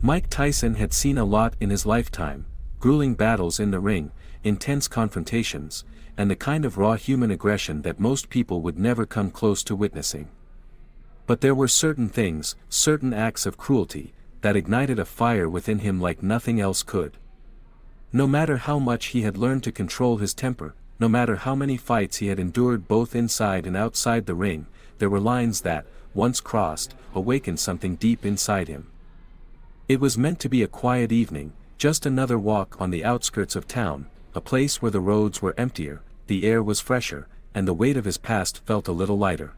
Mike Tyson had seen a lot in his lifetime: grueling battles in the ring, intense confrontations, and the kind of raw human aggression that most people would never come close to witnessing. But there were certain things, certain acts of cruelty, that ignited a fire within him like nothing else could. No matter how much he had learned to control his temper, no matter how many fights he had endured both inside and outside the ring, there were lines that, once crossed, awakened something deep inside him. It was meant to be a quiet evening, just another walk on the outskirts of town, a place where the roads were emptier, the air was fresher, and the weight of his past felt a little lighter.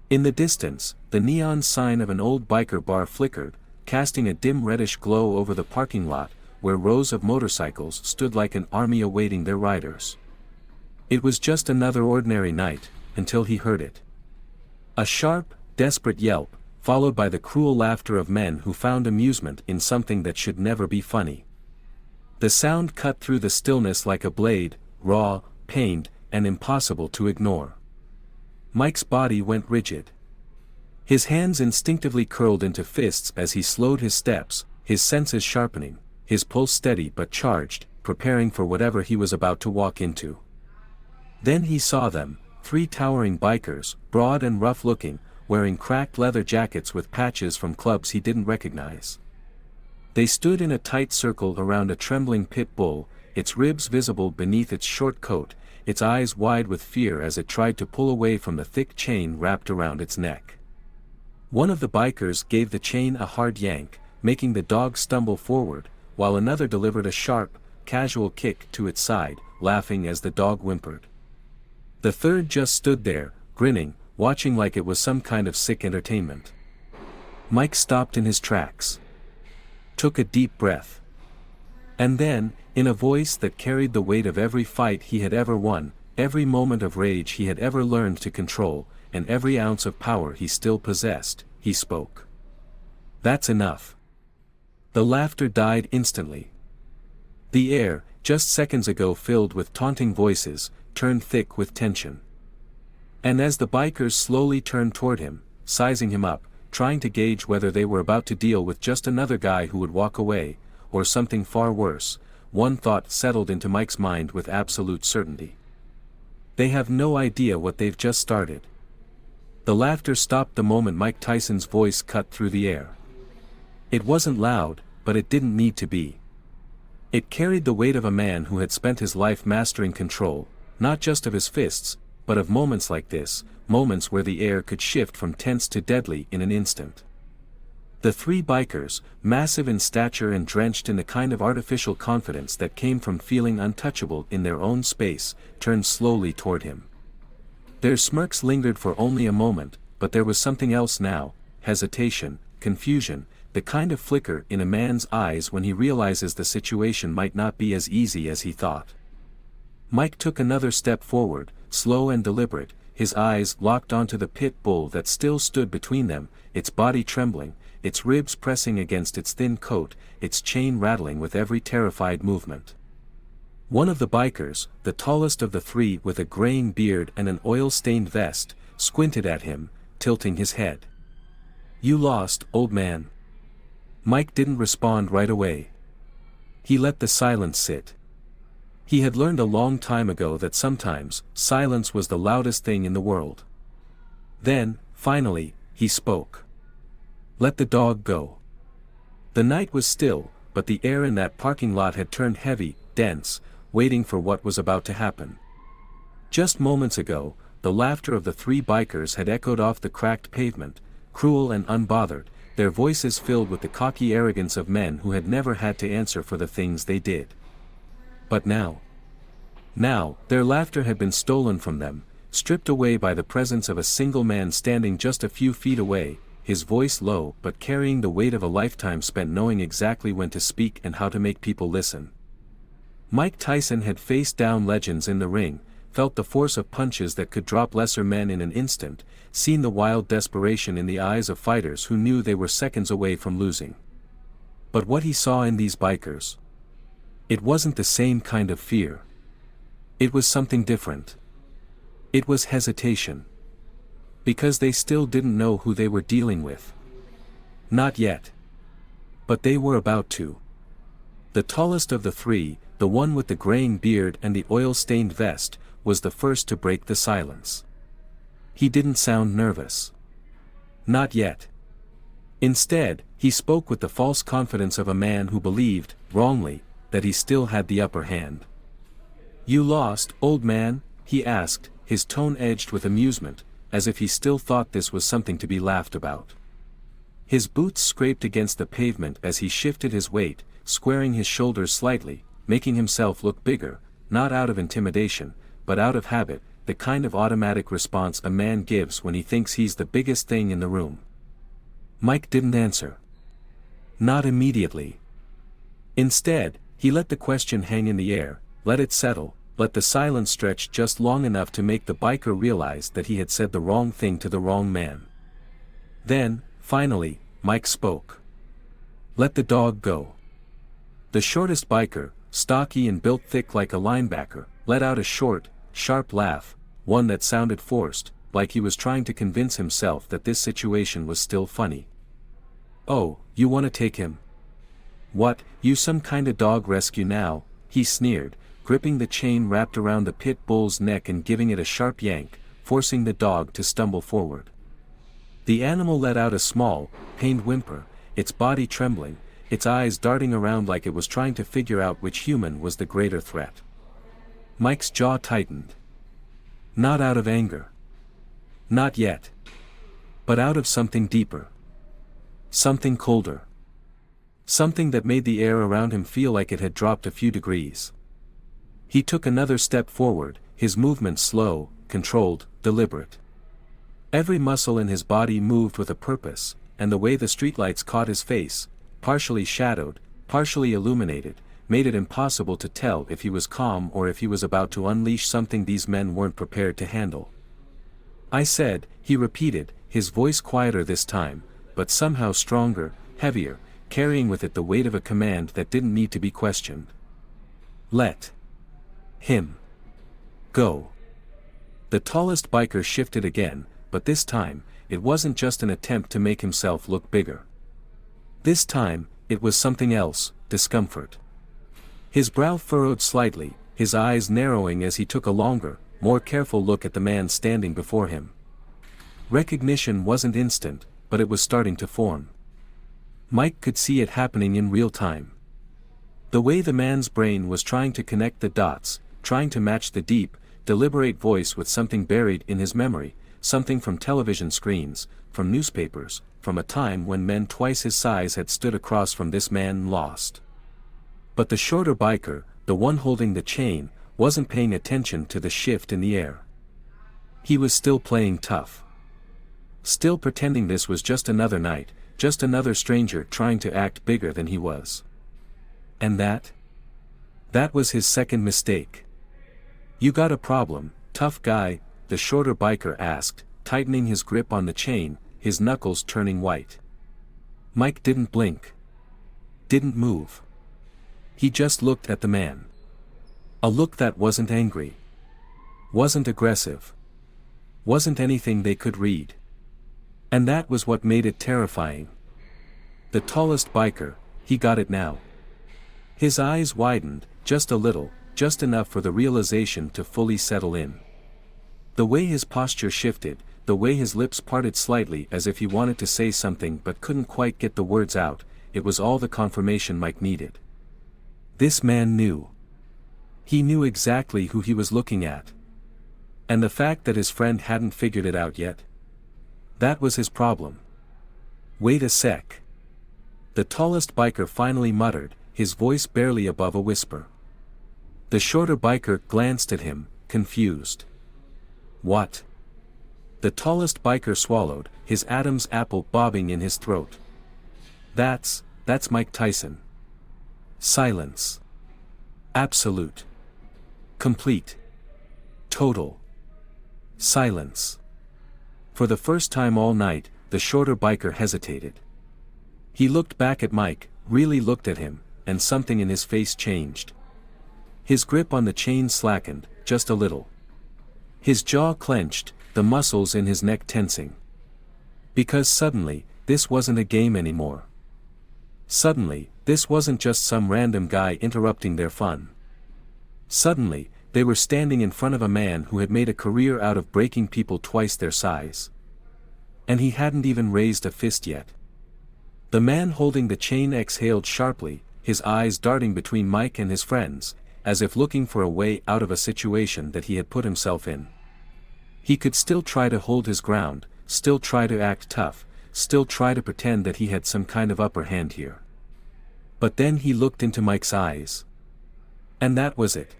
In the distance, the neon sign of an old biker bar flickered, casting a dim reddish glow over the parking lot, where rows of motorcycles stood like an army awaiting their riders. It was just another ordinary night, until he heard it. A sharp, desperate yelp, followed by the cruel laughter of men who found amusement in something that should never be funny. The sound cut through the stillness like a blade, raw, pained, and impossible to ignore. Mike's body went rigid. His hands instinctively curled into fists as he slowed his steps, his senses sharpening, his pulse steady but charged, preparing for whatever he was about to walk into. Then he saw them, 3 towering bikers, broad and rough-looking, wearing cracked leather jackets with patches from clubs he didn't recognize. They stood in a tight circle around a trembling pit bull, its ribs visible beneath its short coat, its eyes wide with fear as it tried to pull away from the thick chain wrapped around its neck. One of the bikers gave the chain a hard yank, making the dog stumble forward, while another delivered a sharp, casual kick to its side, laughing as the dog whimpered. The third just stood there, grinning, watching like it was some kind of sick entertainment. Mike stopped in his tracks. Took a deep breath. And then, in a voice that carried the weight of every fight he had ever won, every moment of rage he had ever learned to control, and every ounce of power he still possessed, he spoke. "That's enough." The laughter died instantly. The air, just seconds ago filled with taunting voices, turned thick with tension. And as the bikers slowly turned toward him, sizing him up, trying to gauge whether they were about to deal with just another guy who would walk away, or something far worse, one thought settled into Mike's mind with absolute certainty. They have no idea what they've just started. The laughter stopped the moment Mike Tyson's voice cut through the air. It wasn't loud, but it didn't need to be. It carried the weight of a man who had spent his life mastering control, not just of his fists, but of moments like this, moments where the air could shift from tense to deadly in an instant. The 3 bikers, massive in stature and drenched in the kind of artificial confidence that came from feeling untouchable in their own space, turned slowly toward him. Their smirks lingered for only a moment, but there was something else now: hesitation, confusion, the kind of flicker in a man's eyes when he realizes the situation might not be as easy as he thought. Mike took another step forward, slow and deliberate, his eyes locked onto the pit bull that still stood between them, its body trembling, its ribs pressing against its thin coat, its chain rattling with every terrified movement. One of the bikers, the tallest of the 3 with a graying beard and an oil-stained vest, squinted at him, tilting his head. "You lost, old man." Mike didn't respond right away. He let the silence sit. He had learned a long time ago that sometimes, silence was the loudest thing in the world. Then, finally, he spoke. "Let the dog go." The night was still, but the air in that parking lot had turned heavy, dense, waiting for what was about to happen. Just moments ago, the laughter of the 3 bikers had echoed off the cracked pavement, cruel and unbothered, their voices filled with the cocky arrogance of men who had never had to answer for the things they did. But now, their laughter had been stolen from them, stripped away by the presence of a single man standing just a few feet away, his voice low but carrying the weight of a lifetime spent knowing exactly when to speak and how to make people listen. Mike Tyson had faced down legends in the ring, felt the force of punches that could drop lesser men in an instant, seen the wild desperation in the eyes of fighters who knew they were seconds away from losing. But what he saw in these bikers, it wasn't the same kind of fear. It was something different. It was hesitation. Because they still didn't know who they were dealing with. Not yet. But they were about to. The tallest of the three, the one with the graying beard and the oil-stained vest, was the first to break the silence. He didn't sound nervous. Not yet. Instead, he spoke with the false confidence of a man who believed, wrongly, that he still had the upper hand. "You lost, old man?" he asked, his tone edged with amusement, as if he still thought this was something to be laughed about. His boots scraped against the pavement as he shifted his weight, squaring his shoulders slightly, making himself look bigger, not out of intimidation, but out of habit, the kind of automatic response a man gives when he thinks he's the biggest thing in the room. Mike didn't answer. Not immediately. Instead, he let the question hang in the air, let it settle, let the silence stretch just long enough to make the biker realize that he had said the wrong thing to the wrong man. Then, finally, Mike spoke. "Let the dog go." The shortest biker, stocky and built thick like a linebacker, let out a short, sharp laugh, one that sounded forced, like he was trying to convince himself that this situation was still funny. "Oh, you want to take him? What, you some kinda dog rescue now?" he sneered, gripping the chain wrapped around the pit bull's neck and giving it a sharp yank, forcing the dog to stumble forward. The animal let out a small, pained whimper, its body trembling, its eyes darting around like it was trying to figure out which human was the greater threat. Mike's jaw tightened. Not out of anger. Not yet. But out of something deeper. Something colder. Something that made the air around him feel like it had dropped a few degrees. He took another step forward, his movements slow, controlled, deliberate. Every muscle in his body moved with a purpose, and the way the streetlights caught his face, partially shadowed, partially illuminated, made it impossible to tell if he was calm or if he was about to unleash something these men weren't prepared to handle. "I said," he repeated, his voice quieter this time, but somehow stronger, heavier, carrying with it the weight of a command that didn't need to be questioned. "Let him go." The tallest biker shifted again, but this time, it wasn't just an attempt to make himself look bigger. This time, it was something else, discomfort. His brow furrowed slightly, his eyes narrowing as he took a longer, more careful look at the man standing before him. Recognition wasn't instant, but it was starting to form. Mike could see it happening in real time. The way the man's brain was trying to connect the dots, trying to match the deep, deliberate voice with something buried in his memory, something from television screens, from newspapers, from a time when men twice his size had stood across from this man lost. But the shorter biker, the one holding the chain, wasn't paying attention to the shift in the air. He was still playing tough. Still pretending this was just another night, just another stranger trying to act bigger than he was. And that? That was his second mistake. "You got a problem, tough guy?" the shorter biker asked, tightening his grip on the chain, his knuckles turning white. Mike didn't blink. Didn't move. He just looked at the man. A look that wasn't angry. Wasn't aggressive. Wasn't anything they could read. And that was what made it terrifying. The tallest biker, he got it now. His eyes widened, just a little, just enough for the realization to fully settle in. The way his posture shifted, the way his lips parted slightly as if he wanted to say something but couldn't quite get the words out, it was all the confirmation Mike needed. This man knew. He knew exactly who he was looking at. And the fact that his friend hadn't figured it out yet? That was his problem. "Wait a sec." The tallest biker finally muttered, his voice barely above a whisper. The shorter biker glanced at him, confused. "What?" The tallest biker swallowed, his Adam's apple bobbing in his throat. That's Mike Tyson." Silence. Absolute. Complete. Total. Silence. For the first time all night, the shorter biker hesitated. He looked back at Mike, really looked at him, and something in his face changed. His grip on the chain slackened, just a little. His jaw clenched, the muscles in his neck tensing. Because suddenly, this wasn't a game anymore. Suddenly, this wasn't just some random guy interrupting their fun. Suddenly, they were standing in front of a man who had made a career out of breaking people twice their size. And he hadn't even raised a fist yet. The man holding the chain exhaled sharply, his eyes darting between Mike and his friends, as if looking for a way out of a situation that he had put himself in. He could still try to hold his ground, still try to act tough, still try to pretend that he had some kind of upper hand here. But then he looked into Mike's eyes. And that was it.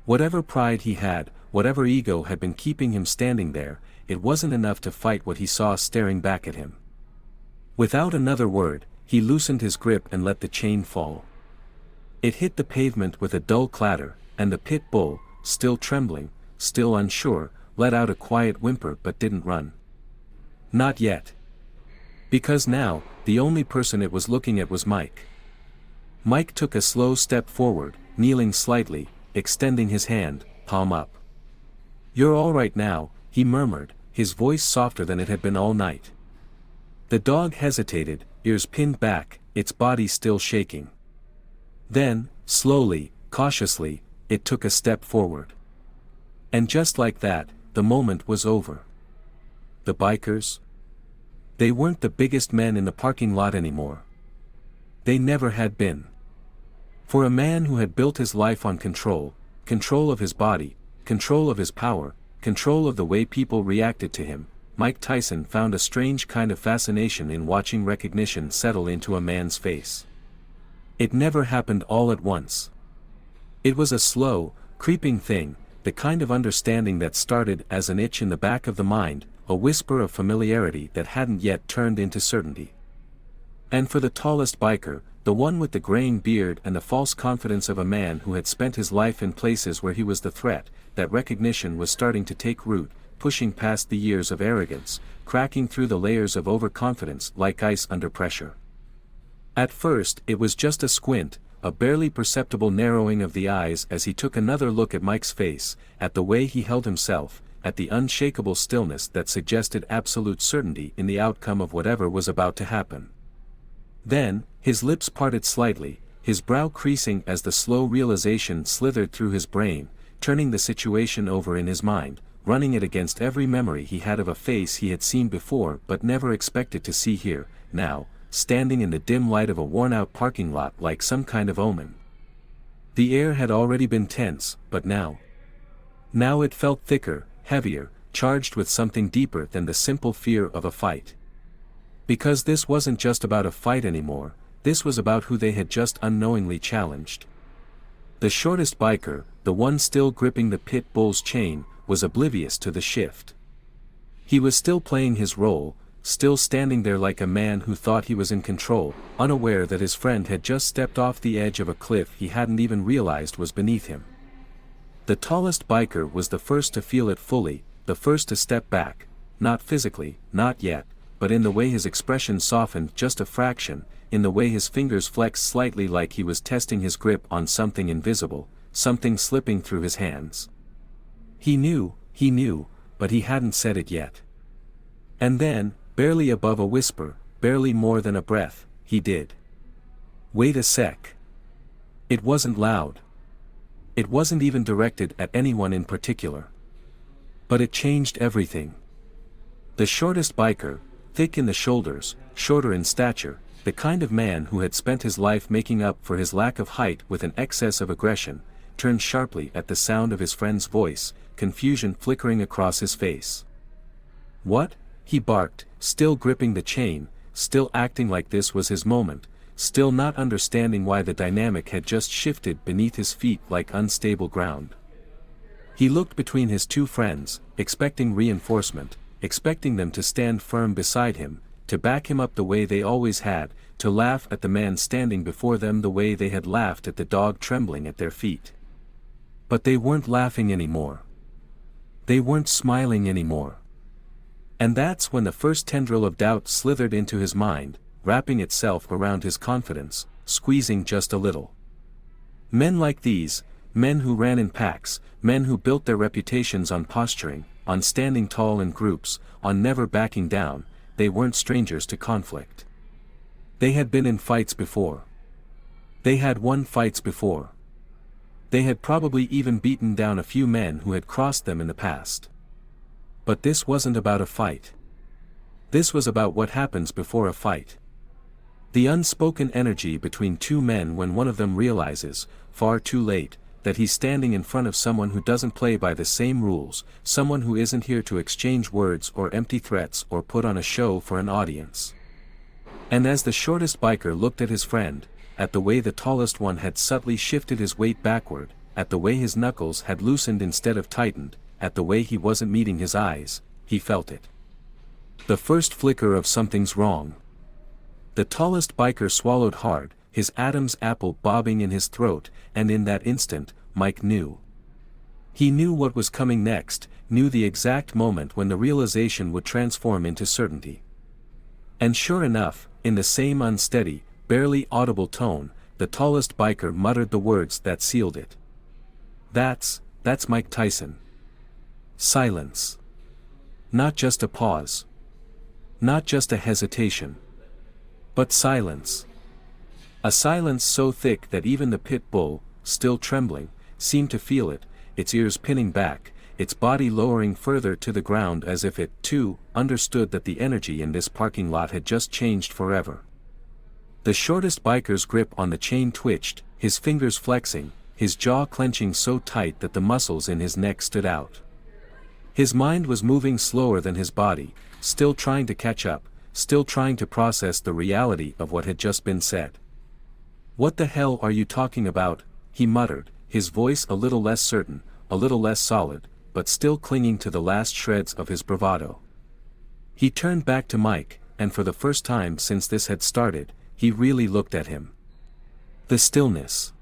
Whatever pride he had, whatever ego had been keeping him standing there, it wasn't enough to fight what he saw staring back at him. Without another word, he loosened his grip and let the chain fall. It hit the pavement with a dull clatter, and the pit bull, still trembling, still unsure, let out a quiet whimper but didn't run. Not yet. Because now, the only person it was looking at was Mike. Mike took a slow step forward, kneeling slightly, extending his hand, palm up. "You're all right now," he murmured, his voice softer than it had been all night. The dog hesitated, ears pinned back, its body still shaking. Then, slowly, cautiously, it took a step forward. And just like that, the moment was over. The bikers? They weren't the biggest men in the parking lot anymore. They never had been. For a man who had built his life on control, control of his body, control of his power, control of the way people reacted to him, Mike Tyson found a strange kind of fascination in watching recognition settle into a man's face. It never happened all at once. It was a slow, creeping thing, the kind of understanding that started as an itch in the back of the mind, a whisper of familiarity that hadn't yet turned into certainty. And for the tallest biker, the one with the graying beard and the false confidence of a man who had spent his life in places where he was the threat, that recognition was starting to take root, pushing past the years of arrogance, cracking through the layers of overconfidence like ice under pressure. At first it was just a squint, a barely perceptible narrowing of the eyes as he took another look at Mike's face, at the way he held himself, at the unshakable stillness that suggested absolute certainty in the outcome of whatever was about to happen. Then, his lips parted slightly, his brow creasing as the slow realization slithered through his brain, turning the situation over in his mind, running it against every memory he had of a face he had seen before but never expected to see here, now, standing in the dim light of a worn-out parking lot like some kind of omen. The air had already been tense, but now it felt thicker, heavier, charged with something deeper than the simple fear of a fight. Because this wasn't just about a fight anymore, this was about who they had just unknowingly challenged. The shortest biker, the one still gripping the pit bull's chain, was oblivious to the shift. He was still playing his role, still standing there like a man who thought he was in control, unaware that his friend had just stepped off the edge of a cliff he hadn't even realized was beneath him. The tallest biker was the first to feel it fully, the first to step back, not physically, not yet, but in the way his expression softened just a fraction, in the way his fingers flexed slightly like he was testing his grip on something invisible, something slipping through his hands. He knew, but he hadn't said it yet. And then, barely above a whisper, barely more than a breath, he did. "Wait a sec." It wasn't loud. It wasn't even directed at anyone in particular. But it changed everything. The shortest biker, thick in the shoulders, shorter in stature, the kind of man who had spent his life making up for his lack of height with an excess of aggression, turned sharply at the sound of his friend's voice, confusion flickering across his face. "What?" he barked, still gripping the chain, still acting like this was his moment, still not understanding why the dynamic had just shifted beneath his feet like unstable ground. He looked between his two friends, expecting reinforcement, expecting them to stand firm beside him, to back him up the way they always had, to laugh at the man standing before them the way they had laughed at the dog trembling at their feet. But they weren't laughing anymore. They weren't smiling anymore. And that's when the first tendril of doubt slithered into his mind, wrapping itself around his confidence, squeezing just a little. Men like these, men who ran in packs, men who built their reputations on posturing, on standing tall in groups, on never backing down, they weren't strangers to conflict. They had been in fights before. They had won fights before. They had probably even beaten down a few men who had crossed them in the past. But this wasn't about a fight. This was about what happens before a fight. The unspoken energy between two men when one of them realizes, far too late, that he's standing in front of someone who doesn't play by the same rules, someone who isn't here to exchange words or empty threats or put on a show for an audience. And as the shortest biker looked at his friend, at the way the tallest one had subtly shifted his weight backward, at the way his knuckles had loosened instead of tightened, at the way he wasn't meeting his eyes, he felt it. The first flicker of something's wrong. The tallest biker swallowed hard, his Adam's apple bobbing in his throat, and in that instant, Mike knew. He knew what was coming next, knew the exact moment when the realization would transform into certainty. And sure enough, in the same unsteady, barely audible tone, the tallest biker muttered the words that sealed it. That's Mike Tyson. Silence. Not just a pause. Not just a hesitation. But silence. A silence so thick that even the pit bull, still trembling, seemed to feel it, its ears pinning back, its body lowering further to the ground as if it, too, understood that the energy in this parking lot had just changed forever. The shortest biker's grip on the chain twitched, his fingers flexing, his jaw clenching so tight that the muscles in his neck stood out. His mind was moving slower than his body, still trying to catch up, still trying to process the reality of what had just been said. "What the hell are you talking about?" he muttered, his voice a little less certain, a little less solid, but still clinging to the last shreds of his bravado. He turned back to Mike, and for the first time since this had started, he really looked at him. The stillness.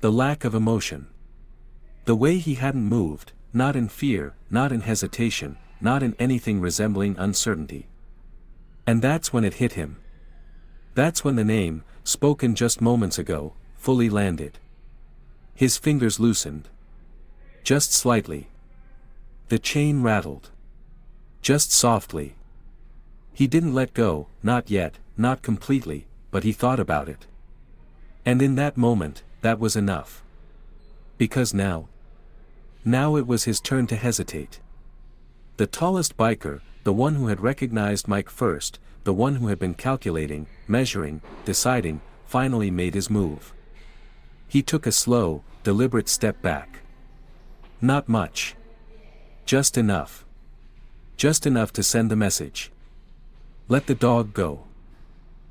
The lack of emotion. The way he hadn't moved, not in fear, not in hesitation, not in anything resembling uncertainty. And that's when it hit him. That's when the name, spoken just moments ago, fully landed. His fingers loosened. Just slightly. The chain rattled. Just softly. He didn't let go, not yet, not completely, but he thought about it. And in that moment, that was enough. Because now it was his turn to hesitate. The tallest biker, the one who had recognized Mike first, the one who had been calculating, measuring, deciding, finally made his move. He took a slow, deliberate step back. Not much. Just enough. Just enough to send the message. Let the dog go.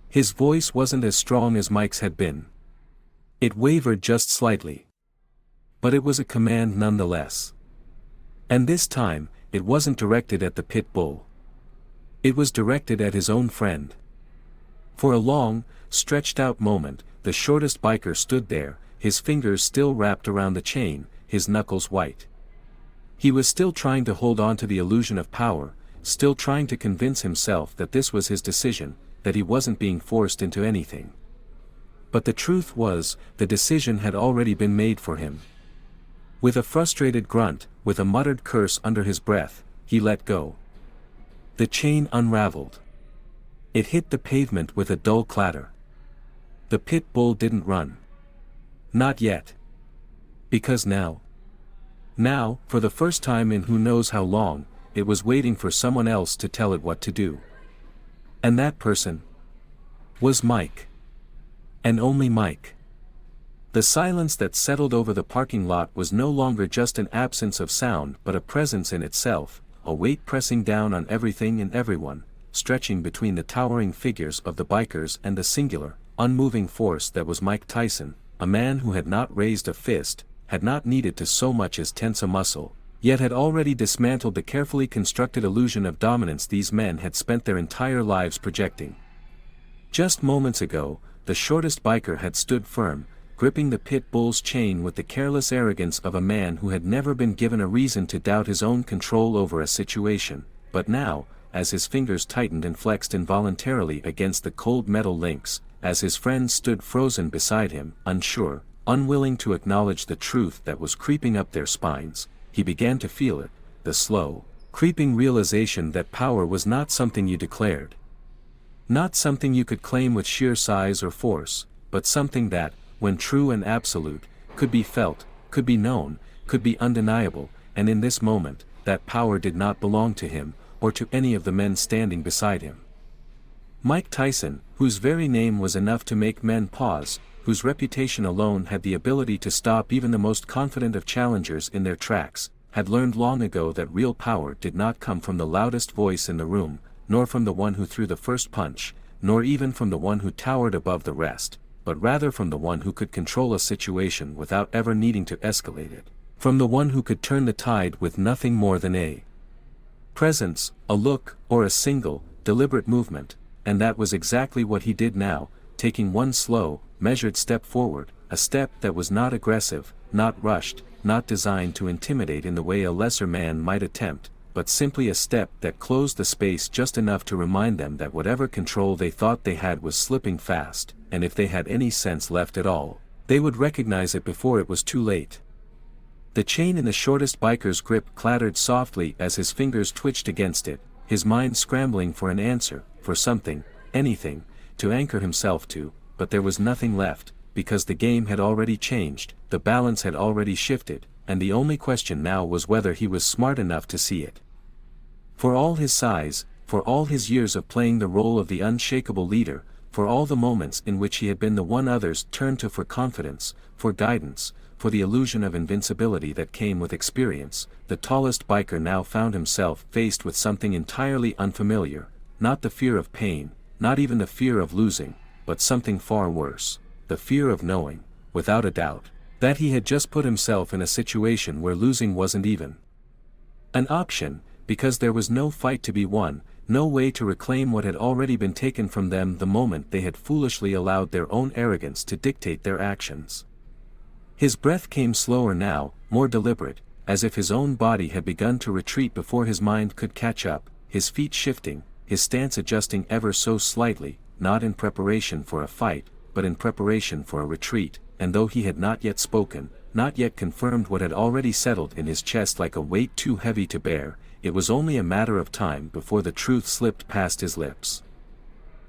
His voice wasn't as strong as Mike's had been. It wavered just slightly. But it was a command nonetheless. And this time, it wasn't directed at the pit bull. It was directed at his own friend. For a long, stretched-out moment, the shortest biker stood there, his fingers still wrapped around the chain, his knuckles white. He was still trying to hold on to the illusion of power, still trying to convince himself that this was his decision, that he wasn't being forced into anything. But the truth was, the decision had already been made for him. With a frustrated grunt, with a muttered curse under his breath, he let go. The chain unraveled. It hit the pavement with a dull clatter. The pit bull didn't run. Not yet. Because now, for the first time in who knows how long, it was waiting for someone else to tell it what to do. And that person was Mike. And only Mike. The silence that settled over the parking lot was no longer just an absence of sound but a presence in itself, a weight pressing down on everything and everyone, stretching between the towering figures of the bikers and the singular, unmoving force that was Mike Tyson, a man who had not raised a fist, had not needed to so much as tense a muscle, yet had already dismantled the carefully constructed illusion of dominance these men had spent their entire lives projecting. Just moments ago, the shortest biker had stood firm, gripping the pit bull's chain with the careless arrogance of a man who had never been given a reason to doubt his own control over a situation, but now, as his fingers tightened and flexed involuntarily against the cold metal links, as his friend stood frozen beside him, unsure, unwilling to acknowledge the truth that was creeping up their spines, he began to feel it, the slow, creeping realization that power was not something you declared. Not something you could claim with sheer size or force, but something that, when true and absolute, could be felt, could be known, could be undeniable, and in this moment, that power did not belong to him, or to any of the men standing beside him. Mike Tyson, whose very name was enough to make men pause, whose reputation alone had the ability to stop even the most confident of challengers in their tracks, had learned long ago that real power did not come from the loudest voice in the room, nor from the one who threw the first punch, nor even from the one who towered above the rest, but rather from the one who could control a situation without ever needing to escalate it, from the one who could turn the tide with nothing more than a presence, a look, or a single, deliberate movement, and that was exactly what he did now, taking one slow, measured step forward, a step that was not aggressive, not rushed, not designed to intimidate in the way a lesser man might attempt, but simply a step that closed the space just enough to remind them that whatever control they thought they had was slipping fast, and if they had any sense left at all, they would recognize it before it was too late. The chain in the shortest biker's grip clattered softly as his fingers twitched against it, his mind scrambling for an answer, for something, anything, to anchor himself to, but there was nothing left, because the game had already changed, the balance had already shifted, and the only question now was whether he was smart enough to see it. For all his size, for all his years of playing the role of the unshakable leader, for all the moments in which he had been the one others turned to for confidence, for guidance, for the illusion of invincibility that came with experience, the tallest biker now found himself faced with something entirely unfamiliar, not the fear of pain, not even the fear of losing, but something far worse, the fear of knowing, without a doubt, that he had just put himself in a situation where losing wasn't even an option, because there was no fight to be won, no way to reclaim what had already been taken from them the moment they had foolishly allowed their own arrogance to dictate their actions. His breath came slower now, more deliberate, as if his own body had begun to retreat before his mind could catch up, his feet shifting, his stance adjusting ever so slightly, not in preparation for a fight, but in preparation for a retreat, and though he had not yet spoken, not yet confirmed what had already settled in his chest like a weight too heavy to bear, it was only a matter of time before the truth slipped past his lips.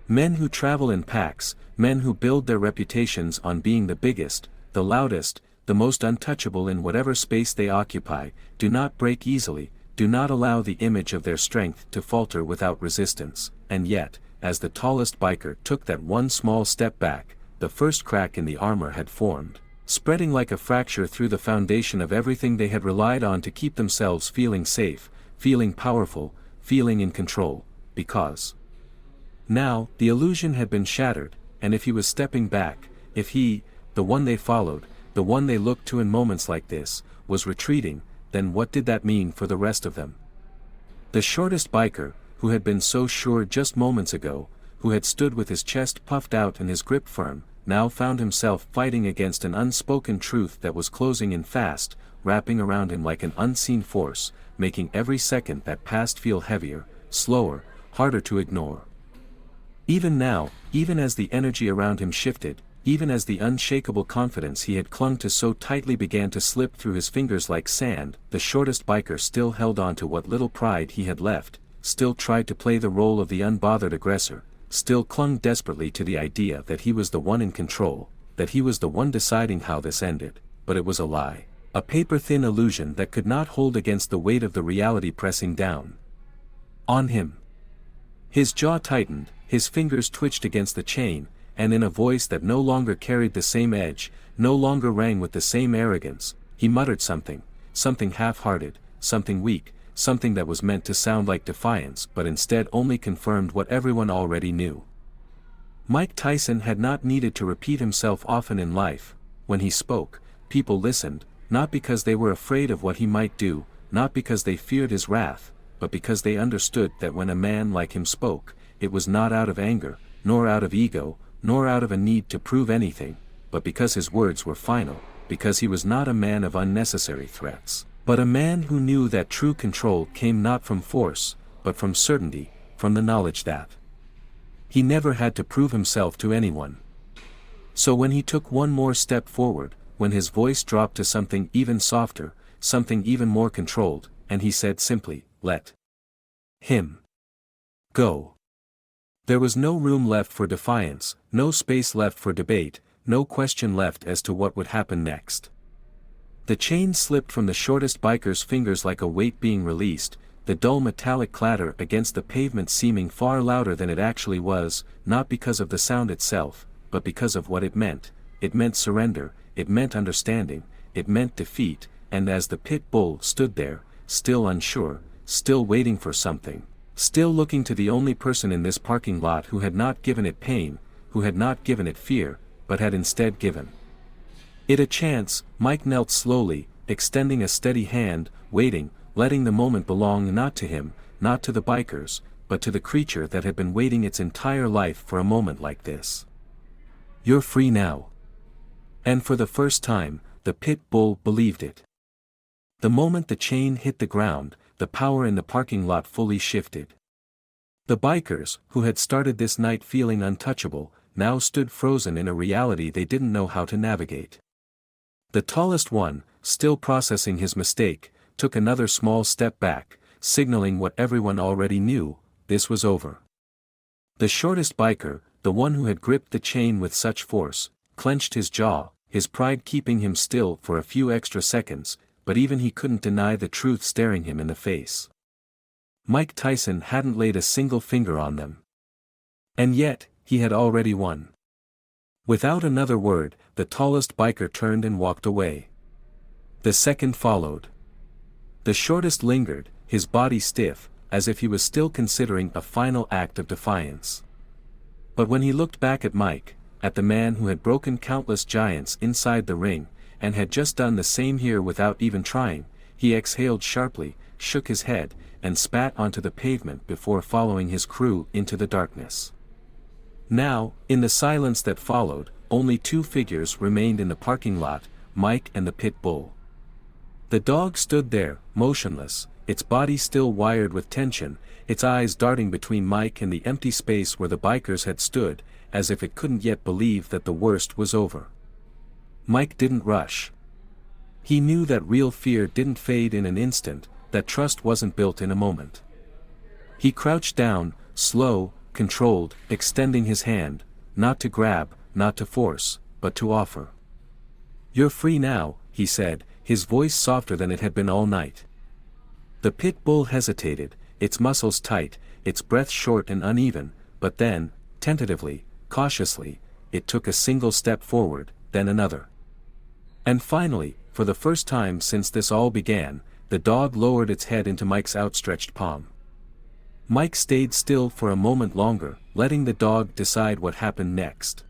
Men who travel in packs, men who build their reputations on being the biggest, the loudest, the most untouchable in whatever space they occupy, do not break easily, do not allow the image of their strength to falter without resistance, and yet, as the tallest biker took that one small step back, the first crack in the armor had formed, spreading like a fracture through the foundation of everything they had relied on to keep themselves feeling safe, feeling powerful, feeling in control, because now, the illusion had been shattered, and if he was stepping back, if he, the one they followed, the one they looked to in moments like this, was retreating, then what did that mean for the rest of them? The shortest biker, who had been so sure just moments ago, who had stood with his chest puffed out and his grip firm, now found himself fighting against an unspoken truth that was closing in fast, wrapping around him like an unseen force, making every second that passed feel heavier, slower, harder to ignore. Even now, even as the energy around him shifted, even as the unshakable confidence he had clung to so tightly began to slip through his fingers like sand, the shortest biker still held on to what little pride he had left, still tried to play the role of the unbothered aggressor, still clung desperately to the idea that he was the one in control, that he was the one deciding how this ended, but it was a lie, a paper-thin illusion that could not hold against the weight of the reality pressing down on him. His jaw tightened, his fingers twitched against the chain, and in a voice that no longer carried the same edge, no longer rang with the same arrogance, he muttered something, something half-hearted, something weak, something that was meant to sound like defiance but instead only confirmed what everyone already knew. Mike Tyson had not needed to repeat himself often in life. When he spoke, people listened, not because they were afraid of what he might do, not because they feared his wrath, but because they understood that when a man like him spoke, it was not out of anger, nor out of ego, nor out of a need to prove anything, but because his words were final, because he was not a man of unnecessary threats, but a man who knew that true control came not from force, but from certainty, from the knowledge that he never had to prove himself to anyone. So when he took one more step forward, when his voice dropped to something even softer, something even more controlled, and he said simply, "Let him go," There was no room left for defiance, no space left for debate, no question left as to what would happen next. The chain slipped from the shortest biker's fingers like a weight being released, the dull metallic clatter against the pavement seeming far louder than it actually was, not because of the sound itself, but because of what it meant. It meant surrender, it meant understanding, it meant defeat, and as the pit bull stood there, still unsure, still waiting for something, still looking to the only person in this parking lot who had not given it pain, who had not given it fear, but had instead given it a chance, Mike knelt slowly, extending a steady hand, waiting, letting the moment belong not to him, not to the bikers, but to the creature that had been waiting its entire life for a moment like this. "You're free now." And for the first time, the pit bull believed it. The moment the chain hit the ground, the power in the parking lot fully shifted. The bikers, who had started this night feeling untouchable, now stood frozen in a reality they didn't know how to navigate. The tallest one, still processing his mistake, took another small step back, signaling what everyone already knew: this was over. The shortest biker, the one who had gripped the chain with such force, clenched his jaw, his pride keeping him still for a few extra seconds, but even he couldn't deny the truth staring him in the face. Mike Tyson hadn't laid a single finger on them. And yet, he had already won. Without another word, the tallest biker turned and walked away. The second followed. The shortest lingered, his body stiff, as if he was still considering a final act of defiance. But when he looked back at Mike, at the man who had broken countless giants inside the ring, and had just done the same here without even trying, he exhaled sharply, shook his head, and spat onto the pavement before following his crew into the darkness. Now, in the silence that followed, only two figures remained in the parking lot, Mike and the pit bull. The dog stood there, motionless, its body still wired with tension, its eyes darting between Mike and the empty space where the bikers had stood, as if it couldn't yet believe that the worst was over. Mike didn't rush. He knew that real fear didn't fade in an instant, that trust wasn't built in a moment. He crouched down, slow, controlled, extending his hand, not to grab, not to force, but to offer. "You're free now," he said, his voice softer than it had been all night. The pit bull hesitated, its muscles tight, its breath short and uneven, but then, tentatively, cautiously, it took a single step forward, then another. And finally, for the first time since this all began, the dog lowered its head into Mike's outstretched palm. Mike stayed still for a moment longer, letting the dog decide what happened next.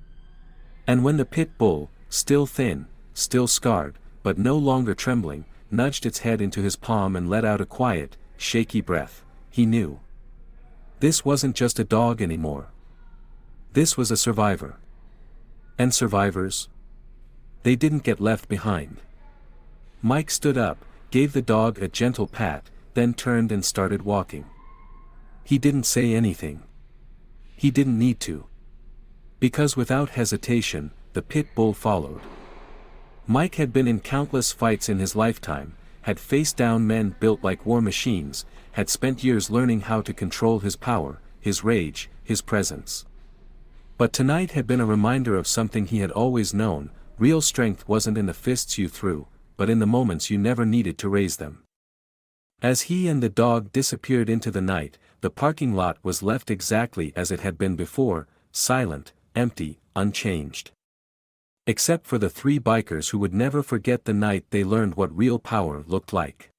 And when the pit bull, still thin, still scarred, but no longer trembling, nudged its head into his palm and let out a quiet, shaky breath, he knew. This wasn't just a dog anymore. This was a survivor. And survivors? They didn't get left behind. Mike stood up, gave the dog a gentle pat, then turned and started walking. He didn't say anything. He didn't need to. Because without hesitation, the pit bull followed. Mike had been in countless fights in his lifetime, had faced down men built like war machines, had spent years learning how to control his power, his rage, his presence. But tonight had been a reminder of something he had always known: real strength wasn't in the fists you threw, but in the moments you never needed to raise them. As he and the dog disappeared into the night, the parking lot was left exactly as it had been before, silent, empty, unchanged. Except for the three bikers who would never forget the night they learned what real power looked like.